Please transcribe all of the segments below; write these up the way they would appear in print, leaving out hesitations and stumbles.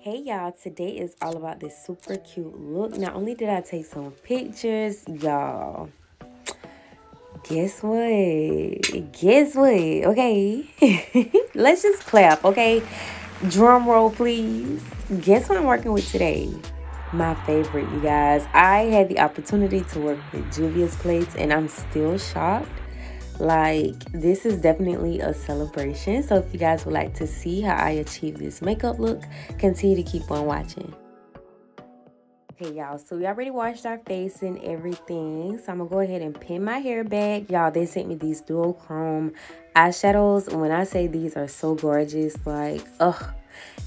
Hey y'all, today is all about this super cute look. Not only did I take some pictures, y'all, guess what? Guess what? Okay, let's just clap, okay? Drum roll, please. Guess what I'm working with today? My favorite, you guys. I had the opportunity to work with Juvia's plates, and I'm still shocked. Like, this is definitely a celebration. So if you guys would like to see how I achieve this makeup look, continue to keep on watching. Okay, y'all, so we already washed our face and everything, so I'm gonna go ahead and pin my hair back. Y'all, they sent me these dual chrome eyeshadows, and when I say these are so gorgeous, like, ugh,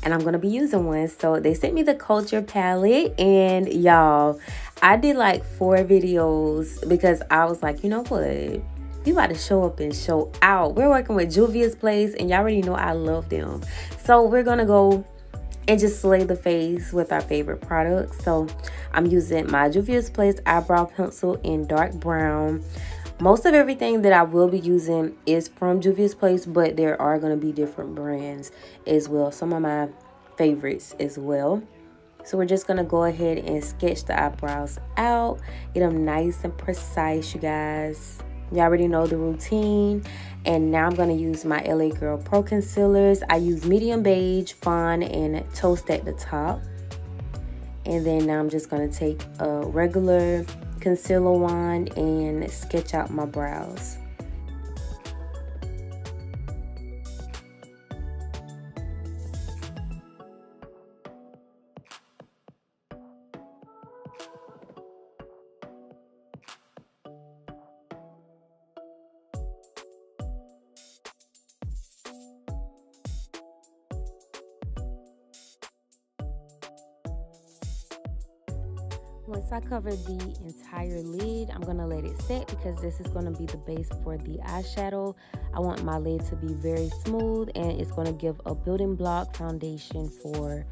and I'm gonna be using one. So they sent me the Culture palette, and y'all, I did like 4 videos because I was like, you know what, we about to show up and show out. We're working with Juvia's place, and y'all already know I love them. So we're gonna go and just slay the face with our favorite products. So I'm using my Juvia's Place eyebrow pencil in dark brown. Most of everything that I will be using is from Juvia's Place, but there are going to be different brands as well. Some of my favorites as well. So we're just going to go ahead and sketch the eyebrows out. Get them nice and precise, you guys. You already know the routine. And now I'm going to use my LA Girl Pro Concealers. I use medium beige, fawn, and toast at the top. And then now I'm just going to take a regular concealer wand and sketch out my brows. Once I cover the entire lid, I'm going to let it set because this is going to be the base for the eyeshadow. I want my lid to be very smooth, and it's going to give a building block foundation for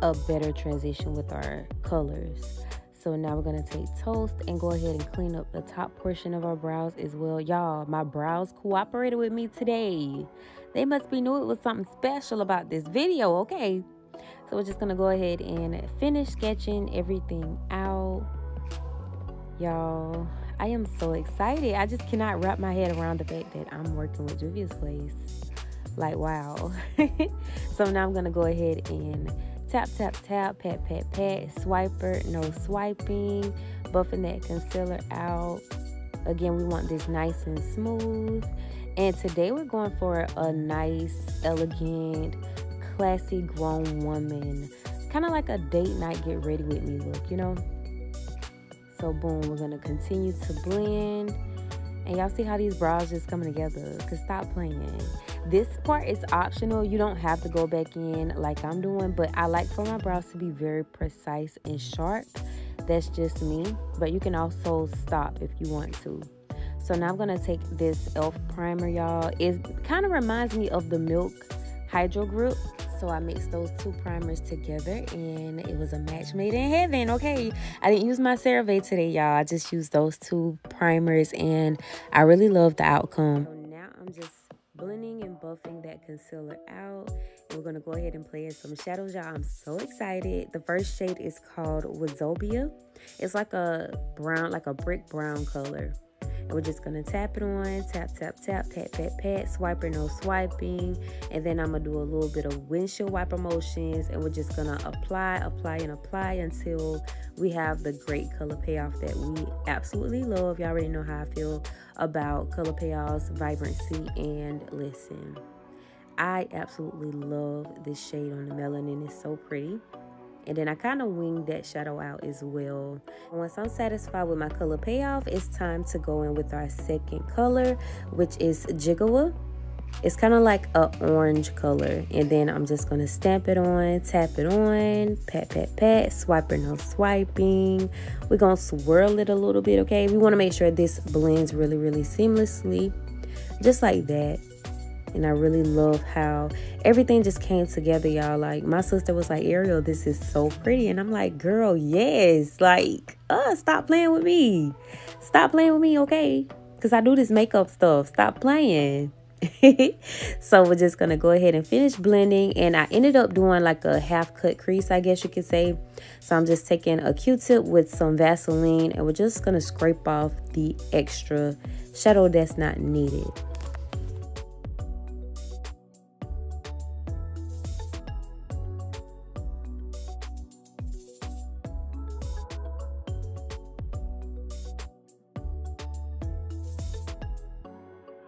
a better transition with our colors. So now we're going to take toast and go ahead and clean up the top portion of our brows as well. Y'all, my brows cooperated with me today. They must be knew it was something special about this video, okay? So we're just going to go ahead and finish sketching everything out. Y'all, I am so excited. I just cannot wrap my head around the fact that I'm working with Juvia's Place. Like, wow. So now I'm going to go ahead and tap, tap, tap, pat, pat, pat, swiper, no swiping, buffing that concealer out. Again, we want this nice and smooth. And today we're going for a nice, elegant, classy grown woman, kind of like a date night get ready with me look, you know. So boom, we're gonna continue to blend, and y'all see how these brows just coming together, because stop playing. This part is optional. You don't have to go back in like I'm doing, but I like for my brows to be very precise and sharp. That's just me, but you can also stop if you want to. So now I'm gonna take this e.l.f. primer, y'all. It kind of reminds me of the Milk Hydro Grip. So I mixed those 2 primers together, and it was a match made in heaven, okay? I didn't use my CeraVe today, y'all. I just used those 2 primers, and I really love the outcome. So now I'm just blending and buffing that concealer out. And we're going to go ahead and play in some shadows, y'all. I'm so excited. The first shade is called Wazobia. It's like a brown, like a brick brown color. And we're just going to tap it on, tap, tap, tap, pat, pat, pat, swiper, no swiping. And then I'm going to do a little bit of windshield wiper motions. And we're just going to apply, apply, and apply until we have the great color payoff that we absolutely love. Y'all already know how I feel about color payoffs, vibrancy, and listen. I absolutely love this shade on the melanin. It's so pretty. And then I kind of winged that shadow out as well. Once I'm satisfied with my color payoff, it's time to go in with our second color, which is Jiggawa. It's kind of like an orange color. And then I'm just going to stamp it on, tap it on, pat, pat, pat, swiper, no swiping. We're going to swirl it a little bit, okay? We want to make sure this blends really, really seamlessly, just like that. And I really love how everything just came together, y'all. Like, my sister was like, Ariel, this is so pretty. And I'm like, girl, yes. Like, stop playing with me. Stop playing with me, okay? Because I do this makeup stuff. Stop playing. So we're just gonna go ahead and finish blending, and I ended up doing like a half cut crease, I guess you could say. So I'm just taking a Q-tip with some Vaseline, and we're just gonna scrape off the extra shadow that's not needed.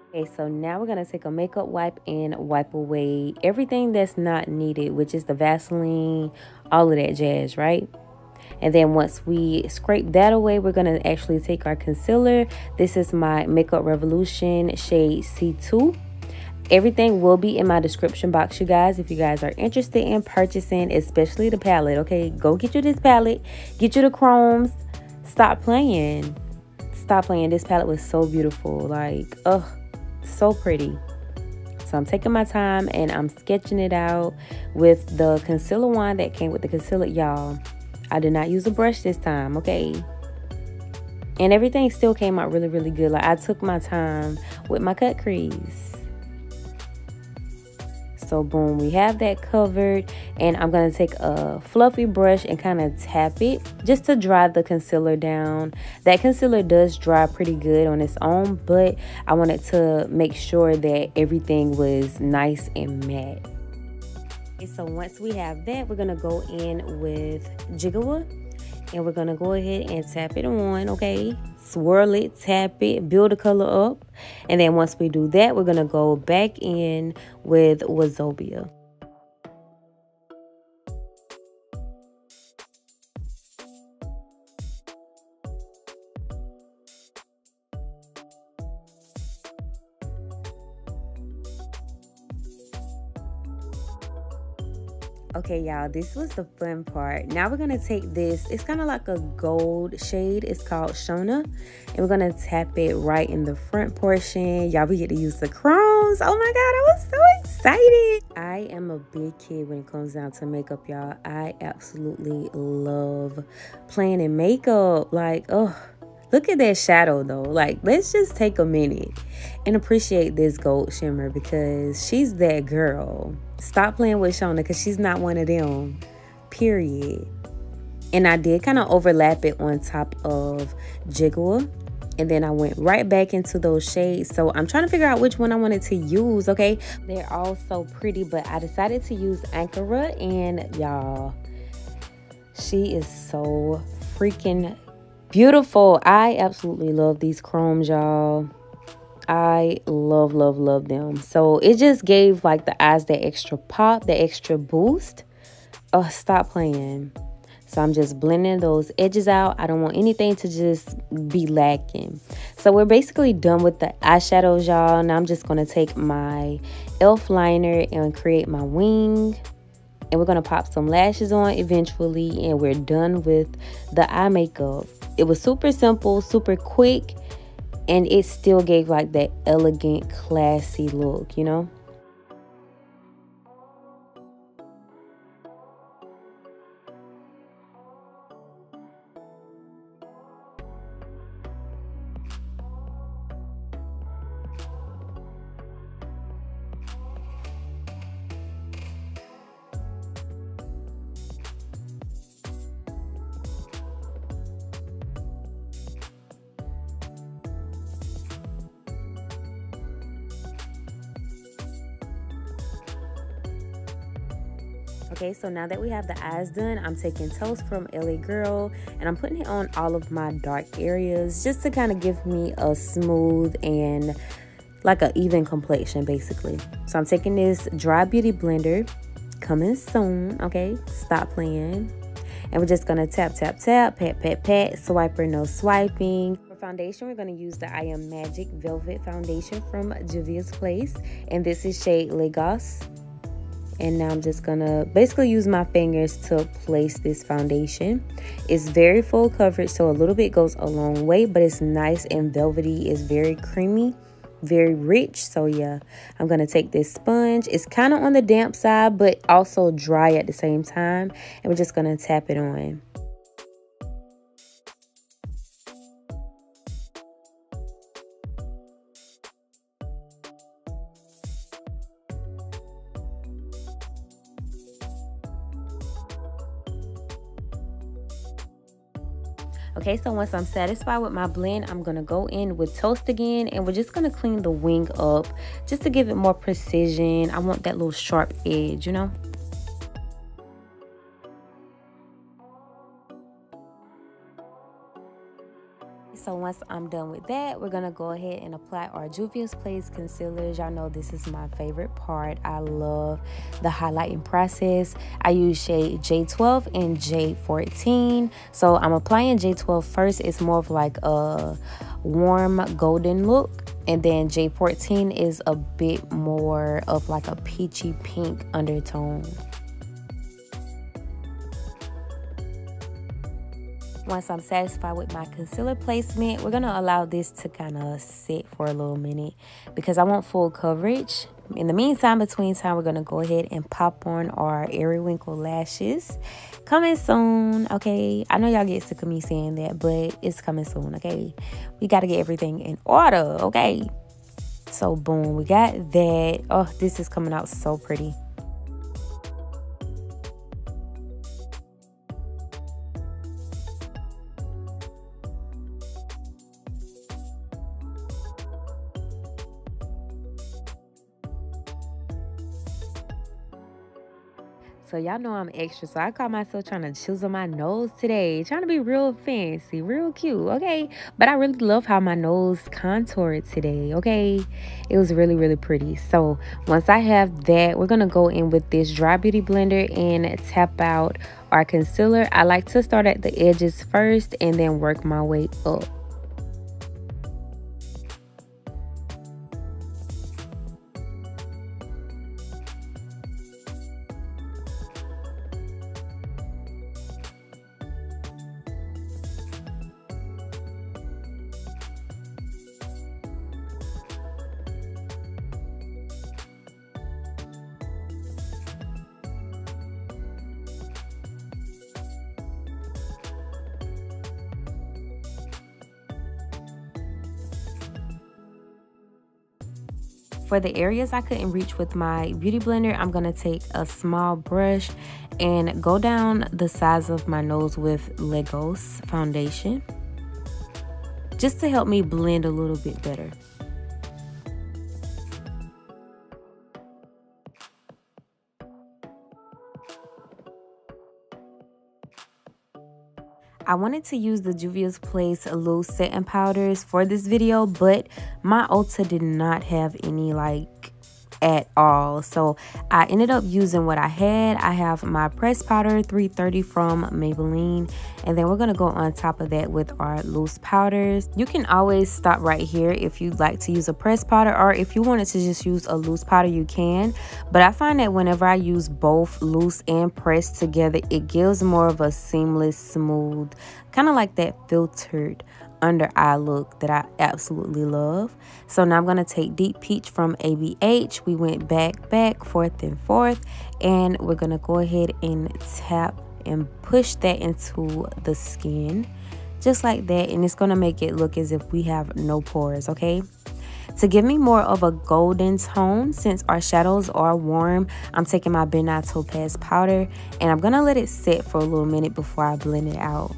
Okay, so now we're going to take a makeup wipe and wipe away everything that's not needed, which is the Vaseline, all of that jazz, right? And then once we scrape that away, we're going to actually take our concealer. This is my Makeup Revolution shade C2. Everything will be in my description box, you guys, if you guys are interested in purchasing, especially the palette. Okay, go get you this palette, get you the chromes. Stop playing. Stop playing. This palette was so beautiful. Like, ugh. So pretty. So I'm taking my time and I'm sketching it out with the concealer wand that came with the concealer. Y'all, I did not use a brush this time, okay? And everything still came out really, really good. Like, I took my time with my cut crease. So boom, we have that covered, and I'm going to take a fluffy brush and kind of tap it just to dry the concealer down. That concealer does dry pretty good on its own, but I wanted to make sure that everything was nice and matte. Okay, so once we have that, we're going to go in with Juvia, and we're going to go ahead and tap it on, okay? Swirl it, tap it, build the color up. And then once we do that, we're going to go back in with Wazobia. Okay, y'all, this was the fun part. Now we're gonna take this, it's kind of like a gold shade, it's called Shona, and we're gonna tap it right in the front portion. Y'all, we get to use the chromes. Oh my god, I was so excited. I am a big kid when it comes down to makeup, y'all. I absolutely love playing in makeup. Like, oh, look at that shadow though. Like, let's just take a minute and appreciate this gold shimmer, because she's that girl. Stop playing with Shona, because she's not one of them, period. And I did kind of overlap it on top of Jiggle, and then I went right back into those shades. So I'm trying to figure out which one I wanted to use, okay? They're all so pretty, but I decided to use Ankara, and y'all, she is so freaking beautiful. I absolutely love these chromes, y'all. I love, love, love them. So it just gave like the eyes that extra pop, the extra boost. Oh, stop playing. So I'm just blending those edges out. I don't want anything to just be lacking. So we're basically done with the eyeshadows, y'all. Now I'm just going to take my e.l.f. liner and create my wing. And we're going to pop some lashes on eventually. And we're done with the eye makeup. It was super simple, super quick. And it still gave like that elegant, classy look, you know? Okay, so now that we have the eyes done, I'm taking Toast from LA Girl, and I'm putting it on all of my dark areas just to kind of give me a smooth and like an even complexion, basically. So I'm taking this Dry Beauty Blender, coming soon, okay? Stop playing. And we're just gonna tap, tap, tap, pat, pat, pat, swiper, no swiping. For foundation, we're gonna use the I Am Magic Velvet Foundation from Juvia's Place, and this is shade Lagos. And now I'm just gonna basically use my fingers to place this foundation. It's very full coverage, so a little bit goes a long way, but it's nice and velvety. It's very creamy, very rich. So yeah, I'm gonna take this sponge. It's kind of on the damp side, but also dry at the same time. And we're just gonna tap it on. Okay, so once I'm satisfied with my blend, I'm gonna go in with Toast again, and we're just gonna clean the wing up just to give it more precision. I want that little sharp edge, you know. So once I'm done with that, we're gonna go ahead and apply our Juvia's concealers. Y'all know this is my favorite part. I love the highlighting process. I use shade J12 and J14. So I'm applying J12 first. It's more of like a warm golden look. And then J14 is a bit more of like a peachy pink undertone. Once I'm satisfied with my concealer placement, we're going to allow this to kind of sit for a little minute because I want full coverage. In the meantime, between time, we're going to go ahead and pop on our Airy Winkle lashes. Coming soon, okay? I know y'all get sick of me saying that, but it's coming soon, okay? We got to get everything in order, okay? So, boom, we got that. Oh, this is coming out so pretty. So y'all know I'm extra, so I caught myself trying to chisel my nose today, trying to be real fancy, real cute, okay? But I really love how my nose contoured today, okay? It was really, really pretty. So once I have that, we're gonna go in with this dry beauty blender and tap out our concealer. I like to start at the edges first and then work my way up. For the areas I couldn't reach with my beauty blender, I'm going to take a small brush and go down the sides of my nose with Legos foundation, just to help me blend a little bit better. I wanted to use the Juvia's Place loose setting powders for this video, but my Ulta did not have any like at all. So I ended up using what I had. I have my pressed powder 330 from Maybelline, and then we're going to go on top of that with our loose powders. You can always stop right here if you'd like to use a pressed powder, or if you wanted to just use a loose powder, you can. But I find that whenever I use both loose and pressed together, it gives more of a seamless, smooth, kind of like that filtered under eye look that I absolutely love. So now I'm going to take Deep Peach from ABH. We went back, forth and forth, and we're going to go ahead and tap and push that into the skin just like that, and it's going to make it look as if we have no pores, okay? To give me more of a golden tone, since our shadows are warm, I'm taking my Topaz Powder, and I'm going to let it sit for a little minute before I blend it out.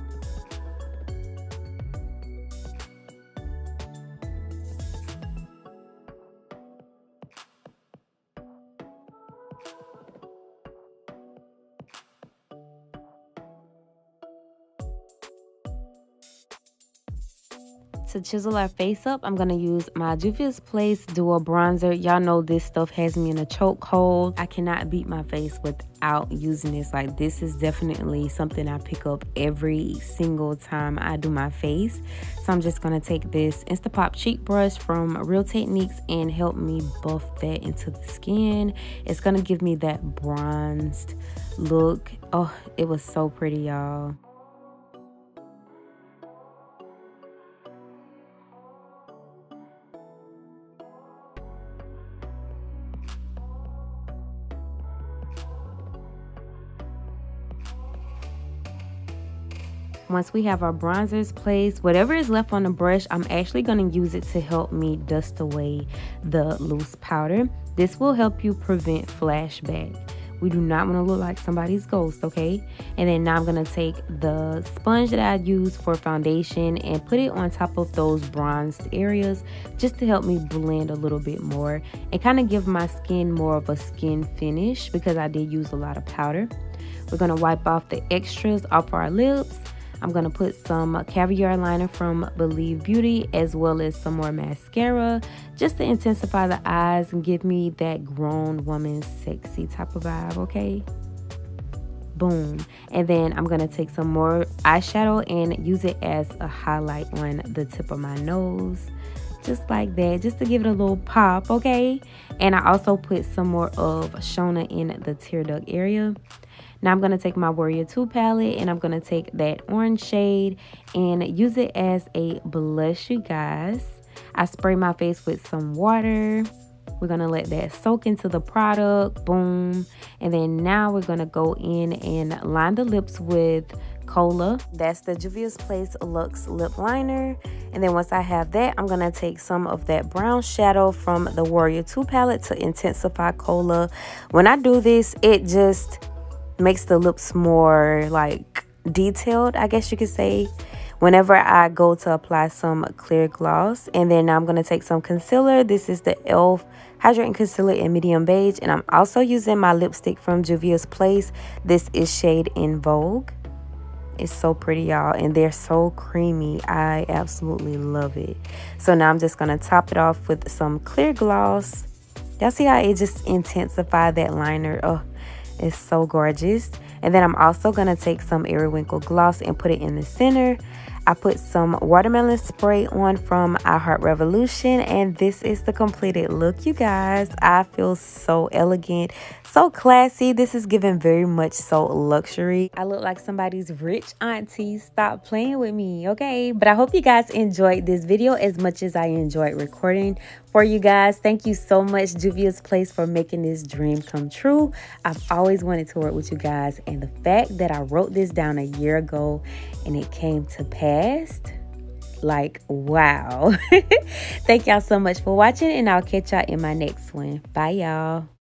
To chisel our face up, I'm going to use my Juvia's Place Duo Bronzer. Y'all know this stuff has me in a chokehold. I cannot beat my face without using this. Like, this is definitely something I pick up every single time I do my face. So I'm just going to take this Instapop cheek brush from Real Techniques and help me buff that into the skin. It's going to give me that bronzed look. Oh, it was so pretty, y'all. Once we have our bronzers placed, whatever is left on the brush, I'm actually going to use it to help me dust away the loose powder. This will help you prevent flashback We do not want to look like somebody's ghost, okay? And then now I'm going to take the sponge that I use for foundation and put it on top of those bronzed areas just to help me blend a little bit more and kind of give my skin more of a skin finish because I did use a lot of powder. We're going to wipe off the extras off our lips. I'm going to put some caviar liner from Believe Beauty as well as some more mascara just to intensify the eyes and give me that grown woman sexy type of vibe, okay? Boom. And then I'm going to take some more eyeshadow and use it as a highlight on the tip of my nose. Just like that, just to give it a little pop, okay? And I also put some more of Shona in the tear duct area. Now I'm going to take my Warrior 2 palette and I'm going to take that orange shade and use it as a blush, you guys. I spray my face with some water. We're going to let that soak into the product. Boom. And then now we're going to go in and line the lips with Cola. That's the Juvia's Luxe lip liner. And then once I have that, I'm going to take some of that brown shadow from the Warrior 2 palette to intensify Cola. When I do this, it just makes the lips more like detailed, I guess you could say, whenever I go to apply some clear gloss. And then now I'm going to take some concealer. This is the e.l.f. Hydrating Concealer in medium beige, and I'm also using my lipstick from Juvia's Place. This is shade In Vogue. It's so pretty, y'all, and they're so creamy. I absolutely love it. So now I'm just going to top it off with some clear gloss. Y'all see how it just intensified that liner? Oh, it's so gorgeous. And then I'm also going to take some Ariel gloss and put it in the center. I put some watermelon spray on from I Heart Revolution, and this is the completed look, you guys. I feel so elegant, so classy. This is giving very much so luxury. I look like somebody's rich auntie. Stop playing with me, okay? But I hope you guys enjoyed this video as much as I enjoyed recording for you guys. Thank you so much, Juvia's Place, for making this dream come true. I've always wanted to work with you guys, and the fact that I wrote this down a year ago and it came to pass, like, wow. Thank y'all so much for watching, and I'll catch y'all in my next one. Bye, y'all.